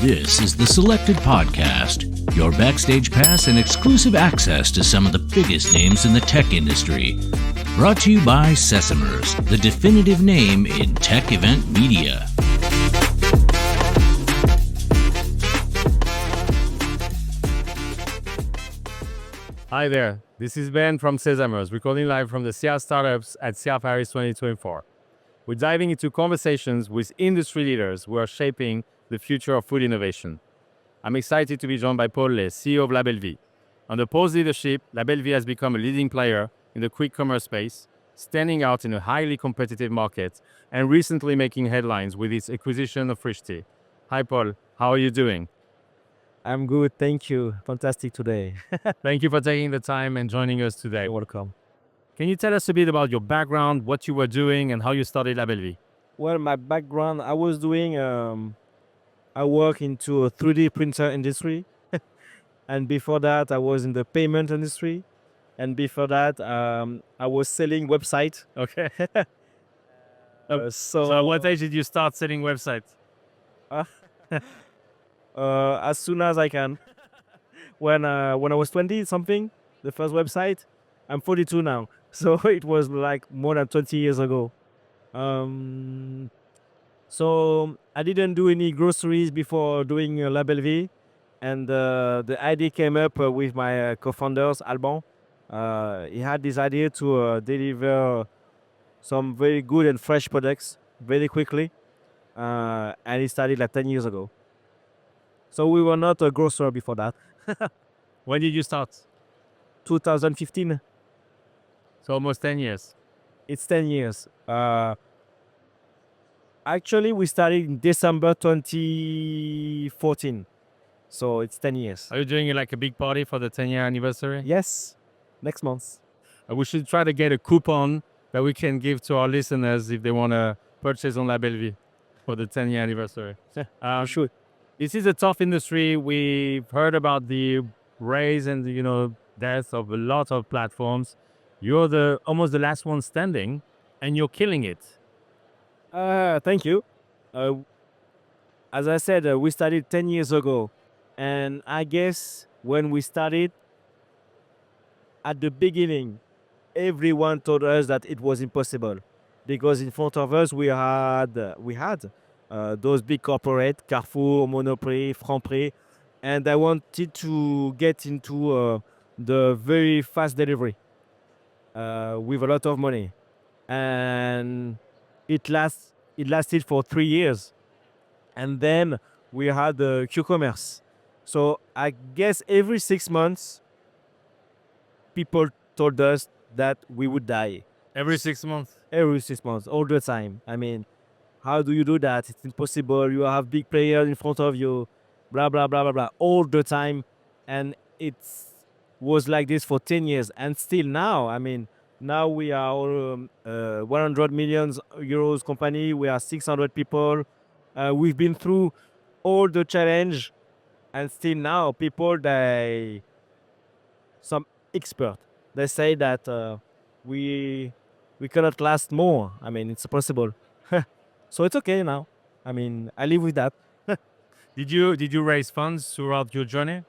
This is the Selected Podcast, your backstage pass and exclusive access to some of the biggest names in the tech industry. Brought to you by Sesamers, the definitive name in tech event media. Hi there, this is Ben from Sesamers, recording live from the SIA Startups at SIA Paris 2024. We're diving into conversations with industry leaders who are shaping the future of food innovation. I'm excited to be joined by Paul Le, CEO of LaBelleVie. Under Paul's leadership, LaBelleVie has become a leading player in the quick commerce space, standing out in a highly competitive market and recently making headlines with its acquisition of Frichti. Hi Paul, how are you doing? I'm good, thank you. Fantastic today. Thank you for taking the time and joining us today. You're welcome. Can you tell us a bit about your background, what you were doing, and how you started LaBelleVie? Well, my background, I work into a 3D printer industry. And before that, I was in the payment industry. And before that, I was selling websites. Okay. So at what age did you start selling websites? As soon as I can. When I was 20 something, the first website. I'm 42 now. So it was like more than 20 years ago. So I didn't do any groceries before doing LaBelleVie. And the idea came up with my co-founders, Alban. He had this idea to deliver some very good and fresh products very quickly. And he started like 10 years ago. So we were not a grocer before that. When did you start? 2015. So almost 10 years. It's 10 years. Actually, we started in December 2014. So it's 10 years. Are you doing like a big party for the 10-year anniversary? Yes, next month. We should try to get a coupon that we can give to our listeners if they want to purchase on LaBelleVie for the 10-year anniversary. Sure. This is a tough industry. We've heard about the rise and death of a lot of platforms. You're almost the last one standing, and you're killing it. Thank you. As I said, we started 10 years ago. And I guess when we started, at the beginning, everyone told us that it was impossible. Because in front of us, we had those big corporate, Carrefour, Monoprix, Franprix, and I wanted to get into the very fast delivery with a lot of money. And it lasted for 3 years. And then we had the Q-commerce. So I guess every 6 months, people told us that we would die. Every 6 months? Every 6 months, all the time. I mean, how do you do that? It's impossible. You have big players in front of you, blah, blah, blah, blah, blah, all the time. And it was like this for 10 years. And still now, I mean, now we are 100 million euros company. We are 600 people. We've been through all the challenge. And still now, some expert, they say that we cannot last more. I mean, it's possible. So it's okay now. I mean, I live with that. Did you raise funds throughout your journey?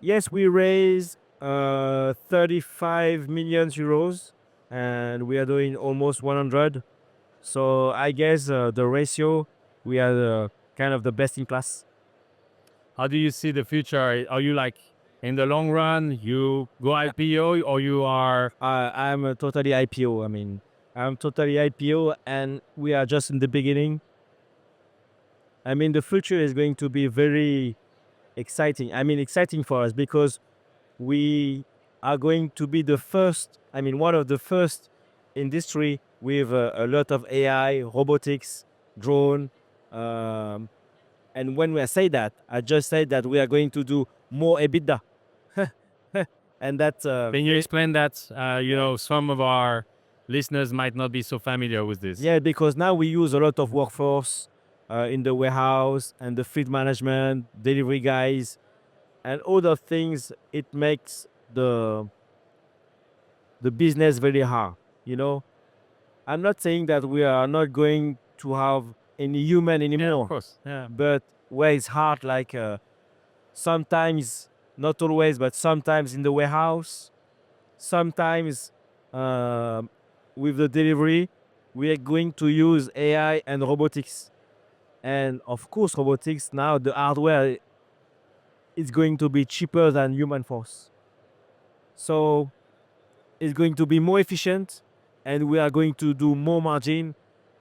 Yes, we raised 35 million euros, and we are doing almost 100. So I guess the ratio, we are kind of the best in class. How do you see the future? Are you like in the long run, you go IPO, or you are? I'm totally IPO. I mean, I'm totally IPO, and we are just in the beginning. I mean, the future is going to be very exciting. I mean, exciting for us because we are going to be the first, I mean, one of the first industry with a lot of AI, robotics, drone. And when I say that, I just say that we are going to do more EBITDA. And that's... Can you explain that? Some of our listeners might not be so familiar with this. Yeah, because now we use a lot of workforce in the warehouse and the fleet management, delivery guys, and other things. It makes the business very hard, I'm not saying that we are not going to have any human anymore. Yeah, of course. Yeah. But where it's hard, like sometimes, not always, but sometimes in the warehouse, sometimes with the delivery, we are going to use AI and robotics. And of course, robotics now, the hardware is going to be cheaper than human force. So it's going to be more efficient, and we are going to do more margin,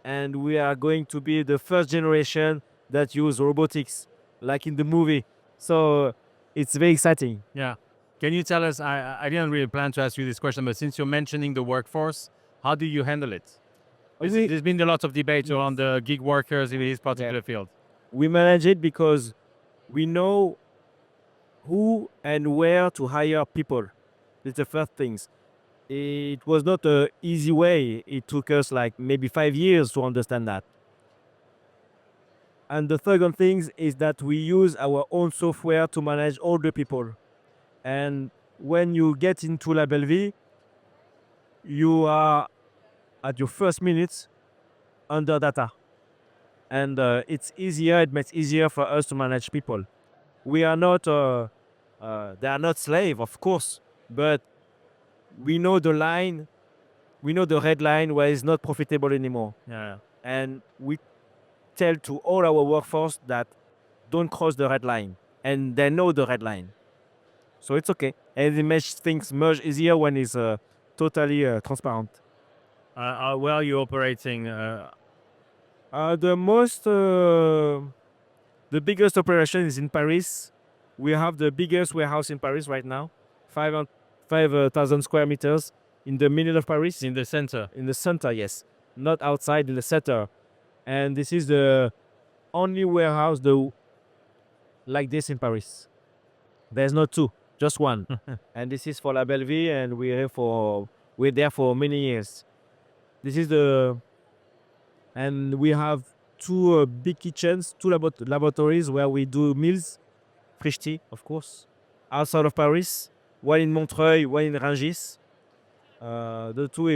and we are going to be the first generation that use robotics, like in the movie. So it's very exciting. Yeah. Can you tell us, I didn't really plan to ask you this question, but since you're mentioning the workforce, how do you handle it? There's been a lot of debate around the gig workers in this particular field. We manage it because we know who and where to hire people. It's the first things. It was not an easy way. It took us like maybe 5 years to understand that. And the second thing is that we use our own software to manage all the people. And when you get into LaBelleVie, you are at your first minutes under data. And it's easier, it makes easier for us to manage people. We are not, they are not slave, of course, but we know the line, we know the red line where it's not profitable anymore. Yeah. And we tell to all our workforce that don't cross the red line. And they know the red line. So it's okay. And it makes things much easier when it's totally transparent. Where are you operating? The biggest operation is in Paris. We have the biggest warehouse in Paris right now, 5,000 square meters in the middle of Paris. In the center. In the center, yes. Not outside, in the center. And this is the only warehouse like this in Paris. There's not two, just one. And this is for LaBelleVie, and we're there for many years. This is and we have two big kitchens, two laboratories where we do meals. Frichti, of course, outside of Paris. One in Montreuil, one in Rungis. The two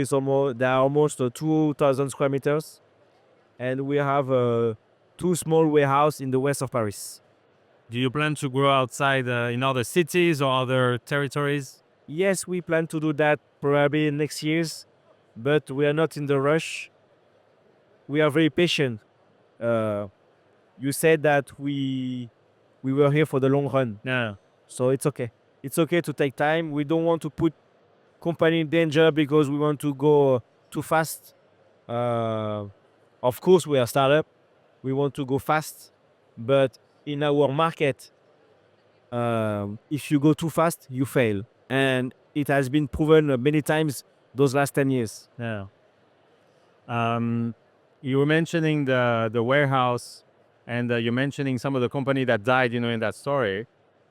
they are almost 2,000 square meters. And we have two small warehouses in the west of Paris. Do you plan to grow outside in other cities or other territories? Yes, we plan to do that probably next years, but we are not in the rush. We are very patient. You said that we were here for the long run. Yeah. So it's okay. It's okay to take time. We don't want to put company in danger because we want to go too fast. Of course, we are a startup. We want to go fast. But in our market, if you go too fast, you fail. And it has been proven many times those last 10 years. Yeah. You were mentioning the warehouse, and you're mentioning some of the company that died, in that story.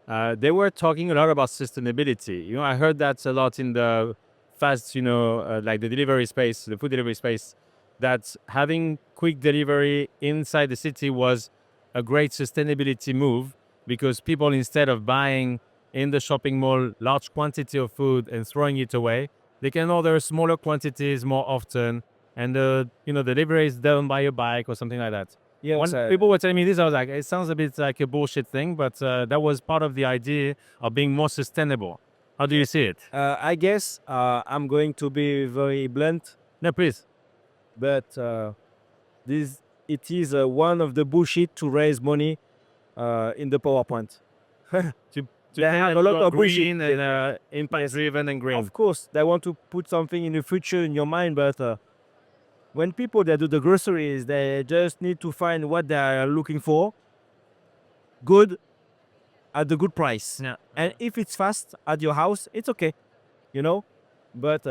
They were talking a lot about sustainability. I heard that a lot in the fast, like the delivery space, the food delivery space, that having quick delivery inside the city was a great sustainability move, because people, instead of buying in the shopping mall large quantity of food and throwing it away, they can order smaller quantities more often, and the delivery is done by a bike or something like that. Yeah, When people were telling me this, I was like, it sounds a bit like a bullshit thing, but that was part of the idea of being more sustainable. How do you see it? I guess I'm going to be very blunt, No, please. but it is one of the bullshit to raise money in the PowerPoint. To They have a lot of green bullshit. and impact-driven and green. Of course, they want to put something in the future in your mind, but when people that do the groceries, they just need to find what they are looking for, good, at the good price. Yeah. And if it's fast at your house, it's okay, But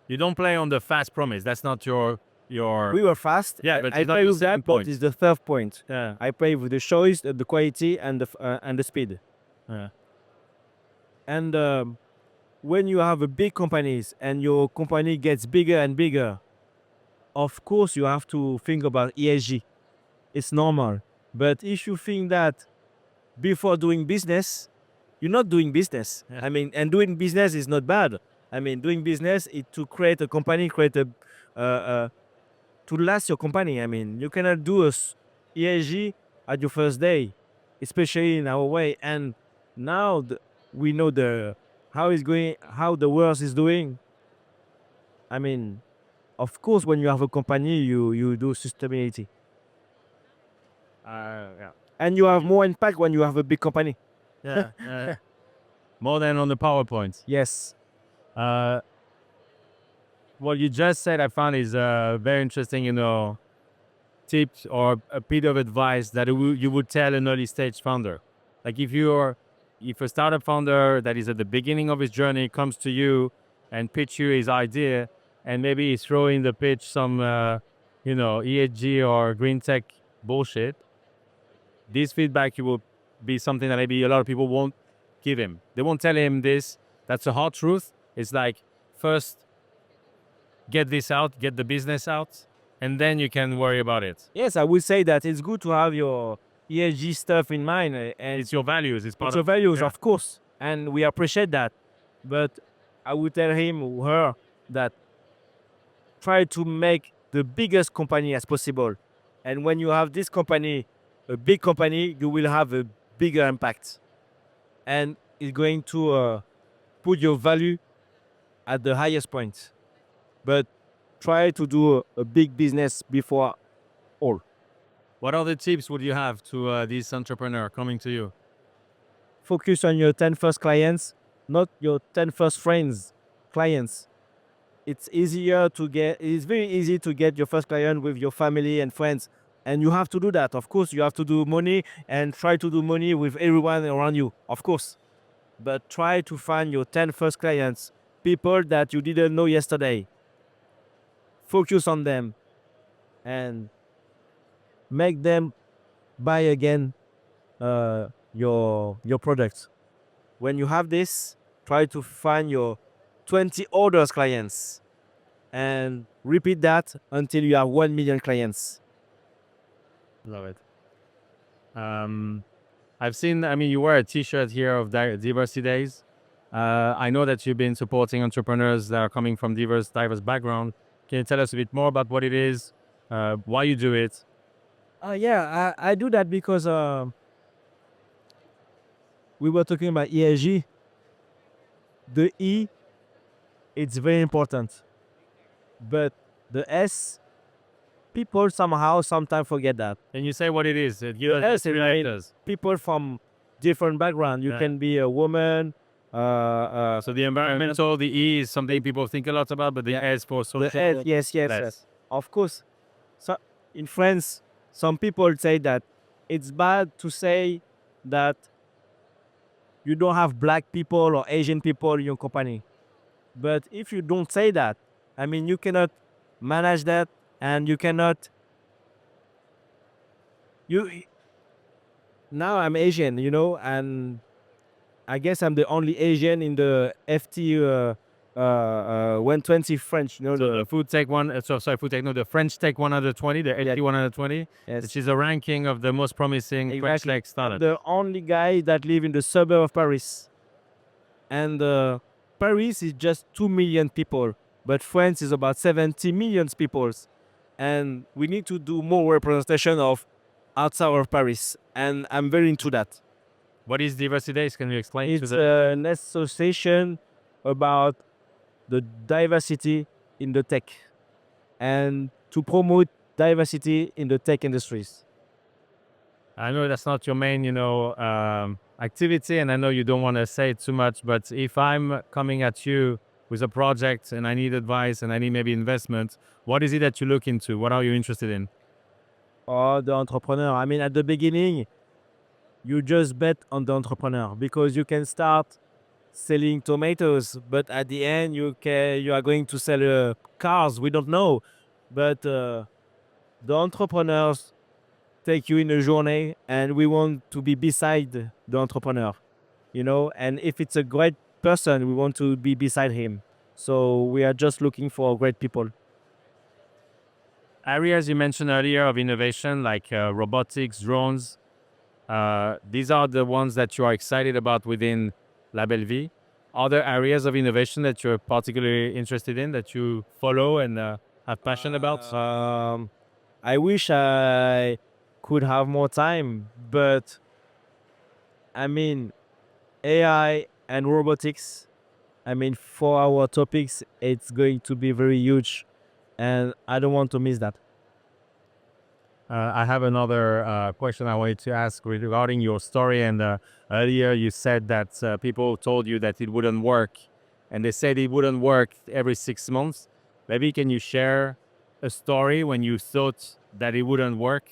You don't play on the fast promise. That's not your. we were fast. Yeah, but I it's not play the with that, same but point. it's the third point. Yeah. I play with the choice, the quality, and the speed. Yeah. And when you have a big companies and your company gets bigger and bigger, of course you have to think about ESG. It's normal. But if you think that before doing business, you're not doing business. Yeah. And doing business is not bad. Doing business is to create a company, to last your company. You cannot do ESG at your first day. especially in our way. And now we know how it's going, how the world is doing. I mean, of course, when you have a company, you do sustainability, Yeah. and you have more impact when you have a big company. Yeah. More than on the PowerPoint. Yes. What you just said, I found is very interesting, tips or a bit of advice that you would tell an early stage founder. Like if a startup founder that is at the beginning of his journey comes to you and pitch you his idea, and maybe he's throwing the pitch some, ESG or green tech bullshit, this feedback you will be something that maybe a lot of people won't give him. They won't tell him this. That's a hard truth. It's like, first, get this out, get the business out, and then you can worry about it. Yes, I would say that it's good to have your ESG stuff in mind, and It's your values. It's part it's your of values, yeah. of course, and we appreciate that. But I would tell him or her that try to make the biggest company as possible. And when you have this company, a big company, you will have a bigger impact. And it's going to put your value at the highest point. But try to do a big business before all. What other tips would you have to this entrepreneur coming to you? Focus on your 10 first clients, not your 10 first friends, clients. It's very easy to get your first client with your family and friends. And you have to do that. Of course, you have to do money and try to do money with everyone around you, of course. But try to find your 10 first clients, people that you didn't know yesterday. Focus on them and make them buy again your products. When you have this, try to find your 20 orders clients and repeat that until you have 1 million clients. Love it. I've seen, you wear a t-shirt here of Diversity Days. I know that you've been supporting entrepreneurs that are coming from diverse background. Can you tell us a bit more about what it is, why you do it? Yeah, I do that because we were talking about ESG. The E, it's very important. But the S, people sometimes forget that. Can you say what it is? Give The us S, I mean, us. people from different background. You Yeah. can be a woman. So the environmental, the E is something people think a lot about, but the S for social. The S, yes. less. Of course. So in France, some people say that it's bad to say that you don't have black people or Asian people in your company. But if you don't say that, you cannot manage that, and you cannot. Now I'm Asian, and I guess I'm the only Asian in the FT 120 French. So the food tech food tech, no, the French tech 120, the FT 120, Yes. which is a ranking of the most promising French Exactly. tech startups. The only guy that live in the suburb of Paris. And Paris is just 2 million people, but France is about 70 million people. And we need to do more representation of outside of Paris. And I'm very into that. What is Diversity Days? Can you explain? It's an association about the diversity in the tech and to promote diversity in the tech industries. I know that's not your main, activity, and I know you don't want to say it too much, but if I'm coming at you with a project and I need advice and I need maybe investment, what is it that you look into? What are you interested in? Or the entrepreneur. At the beginning, you just bet on the entrepreneur because you can start selling tomatoes, but at the end you are going to sell cars. We don't know, but the entrepreneurs take you in a journey, and we want to be beside the entrepreneur, And if it's a great person, we want to be beside him. So we are just looking for great people. Areas you mentioned earlier of innovation, like robotics, drones, these are the ones that you are excited about within LaBelleVie. Are there areas of innovation that you're particularly interested in, that you follow and have passion about? I wish I could have more time, but I mean, AI and robotics. I mean, for our topics, it's going to be very huge, and I don't want to miss that. I have another question I wanted to ask regarding your story. And earlier you said that people told you that it wouldn't work, and they said it wouldn't work every 6 months. Maybe can you share a story when you thought that it wouldn't work?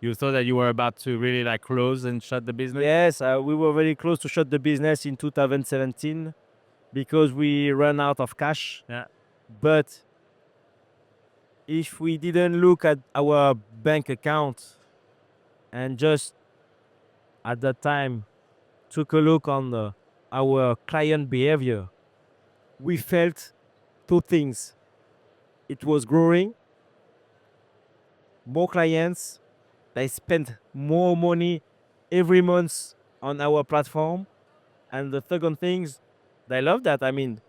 You thought that you were about to really like close and shut the business? Yes, we were very close to shut the business in 2017 because we ran out of cash. Yeah. But if we didn't look at our bank account and just at that time took a look on our client behavior, we felt two things. It was growing, more clients, they spent more money every month on our platform. And the second things, they love that. I mean,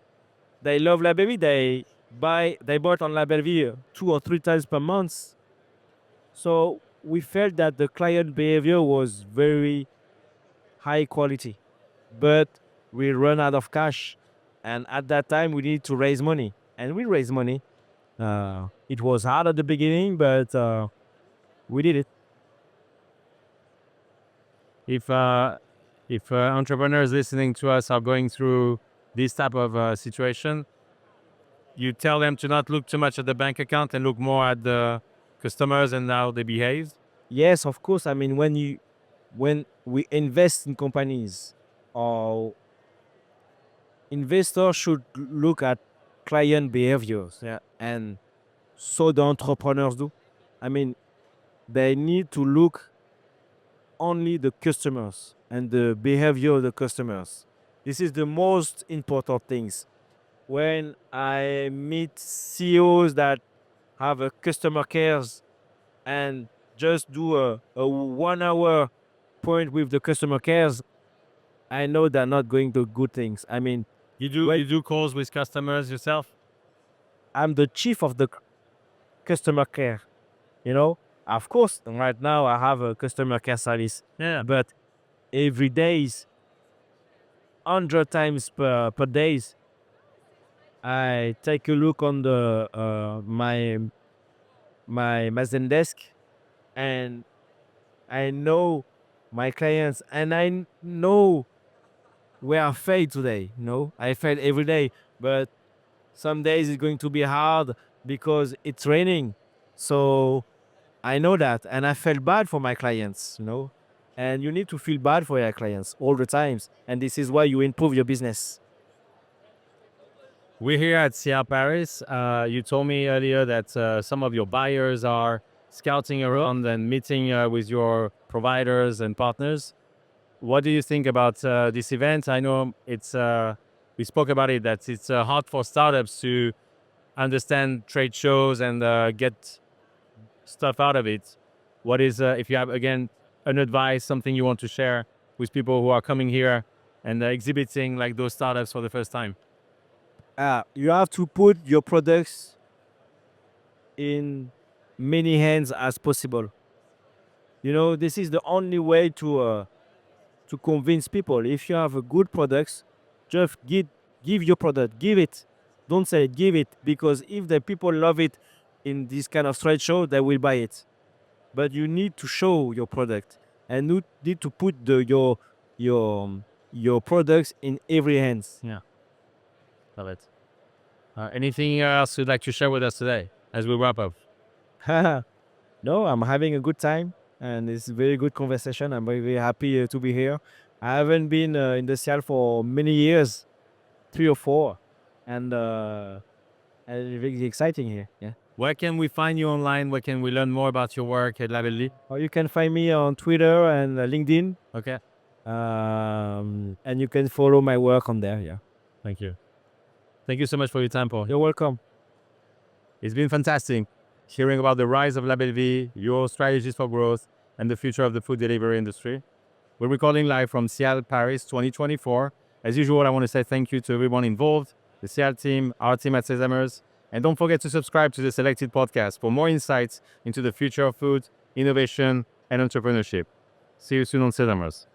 they love LaBelleVie. They bought on LaBelleVie 2 or 3 times per month. So we felt that the client behavior was very high quality, but we run out of cash, and at that time we need to raise money, and we raised money. It was hard at the beginning, but we did it. If entrepreneurs listening to us are going through this type of situation, you tell them to not look too much at the bank account and look more at the customers and how they behave. Yes, of course. I mean, when we invest in companies, or investors should look at client behaviors. Yeah, and so the entrepreneurs do. I mean, they need to look only the customers and the behavior of the customers. This is the most important things. When I meet CEOs that have a customer cares and just do a 1 hour point with the customer cares, I know they're not going to good things. I mean, You do calls with customers yourself? I'm the chief of the customer care. You know, of course, right now I have a customer care service, Yeah. but every day is 100 times per days. I take a look on the my Zendesk, and I know my clients, and I know where I fail today. I fail every day, but some days it's going to be hard because it's raining. So I know that, and I felt bad for my clients. And you need to feel bad for your clients all the times, and this is why you improve your business. We're here at CR Paris. You told me earlier that some of your buyers are scouting around and meeting with your providers and partners. What do you think about this event? I know we spoke about it, that it's hard for startups to understand trade shows and get stuff out of it. What is, if you have, again, an advice, something you want to share with people who are coming here and exhibiting like those startups for the first time? You have to put your products in many hands as possible. This is the only way to convince people. If you have a good products, just give your product, give it. Don't say give it, because if the people love it in this kind of trade show, they will buy it. But you need to show your product, and you need to put your products in every hands. Yeah, love it. Anything else you'd like to share with us today as we wrap up? No, I'm having a good time, and it's a very good conversation. I'm very, very happy to be here. I haven't been in the Seattle for many years, 3 or 4, and it's very exciting here. Yeah. Where can we find you online? Where can we learn more about your work at LaBelleVie? Or you can find me on Twitter and LinkedIn, Okay, and you can follow my work on there. Yeah. thank you. Thank you so much for your time, Paul. You're welcome. It's been fantastic hearing about the rise of LaBelleVie, your strategies for growth, and the future of the food delivery industry. We're recording live from Seattle, Paris 2024. As usual, I want to say thank you to everyone involved, the Seattle team, our team at Sesamers, and don't forget to subscribe to the selected podcast for more insights into the future of food, innovation, and entrepreneurship. See you soon on Sesamers.